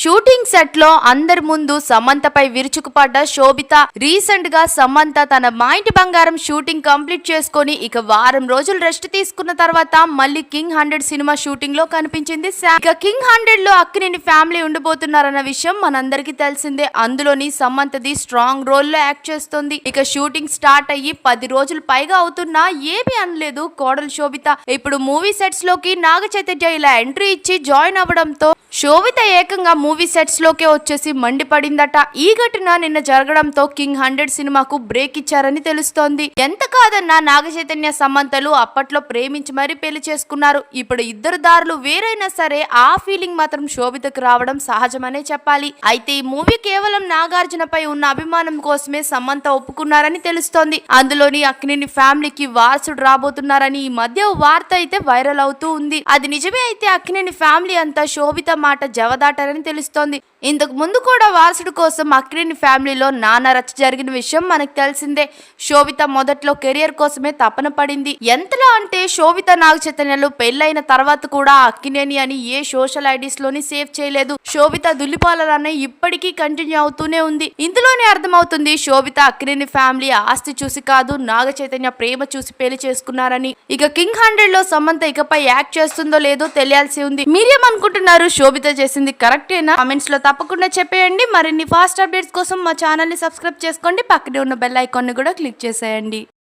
Shooting set లో అందరి ముందు సమంతపై విరుచుకుపడ్డ శోభిత రీసెంట్ గా సమంత తన మా ఇంటి బంగారం షూటింగ్ కంప్లీట్ చేసుకొని ఇక వారం రోజులు రెస్ట్ తీసుకున్న తర్వాత మళ్ళీ కింగ్ 100 సినిమా షూటింగ్ లో కనిపించింది. ఇక కింగ్ 100 లో అక్కినేని ఫ్యామిలీ ఉండబోతున్నారన్న విషయం మనందరికీ తెలిసిందే. అందులోని సమంతది స్ట్రాంగ్ రోల్ లో యాక్ట్ చేస్తుంది. ఇక షూటింగ్ స్టార్ట్ అయ్యి 10 రోజులు పైగా అవుతున్నా ఏమీ అనలేదు కోడలు శోభిత. ఇప్పుడు మూవీ సెట్స్ లోకి నాగ చైతన్య ఇలా ఎంట్రీ ఇచ్చి జాయిన్ అవ్వడంతో శోభిత ఏకంగా మూవీ సెట్స్ లోకే వచ్చేసి మండిపడిందట. ఈ ఘటన నిన్న జరగడంతో కింగ్ 100 సినిమాకు బ్రేక్ ఇచ్చారని తెలుస్తోంది. ఎంత కాదన్నా నాగ చైతన్య సమంతలు అప్పట్లో ప్రేమించి మరీ పెళ్లి చేసుకున్నారు. ఇప్పుడు ఇద్దరు దారులు వేరైనా సరే ఆ ఫీలింగ్ మాత్రం శోభితకు రావడం సహజమనే చెప్పాలి. అయితే ఈ మూవీ కేవలం నాగార్జునపై ఉన్న అభిమానం కోసమే సమంత ఒప్పుకున్నారని తెలుస్తోంది. అందులోని అక్కినేని ఫ్యామిలీకి వారసుడు రాబోతున్నారని ఈ మధ్య వార్త అయితే వైరల్ అవుతూ ఉంది. అది నిజమే అయితే అక్కినేని ఫ్యామిలీ అంతా శోభిత మాట జవదాటారని తెలుస్తోంది. ఇంతకు ముందు కూడా వారసుడు కోసం అక్కినేని ఫ్యామిలీలో నానా రచ్చ జరిగిన విషయం మనకు తెలిసిందే. శోభిత మొదట్లో కెరియర్ కోసమే తపన పడింది. ఎంతలా అంటే శోభిత నాగ చైతన్యలు పెళ్లైన తర్వాత కూడా అక్కినేని అని ఏ సోషల్ ఐడీస్ లోని సేవ్ చేయలేదు. శోభిత దుల్లిపాలనే ఇప్పటికీ కంటిన్యూ అవుతూనే ఉంది. ఇందులోనే అర్థమవుతుంది శోభిత అక్కినేని ఫ్యామిలీ ఆస్తి చూసి కాదు నాగ చైతన్య ప్రేమ చూసి పెళ్లి చేసుకున్నారని. ఇక కింగ్ 100 లో సమంత ఇకపై యాక్ట్ చేస్తుందో లేదో తెలియాల్సి ఉంది. మీరేమనుకుంటున్నారు? శోభిత చేసింది కరెక్టేనా? కామెంట్స్ లో తప్పకుండా చెప్పేయండి. మరిన్ని ఫాస్ట్ అప్డేట్స్ కోసం మా ఛానల్ ని సబ్స్క్రైబ్ చేసుకోండి. పక్కనే ఉన్న బెల్ ఐకాన్ ని కూడా క్లిక్ చేసేయండి.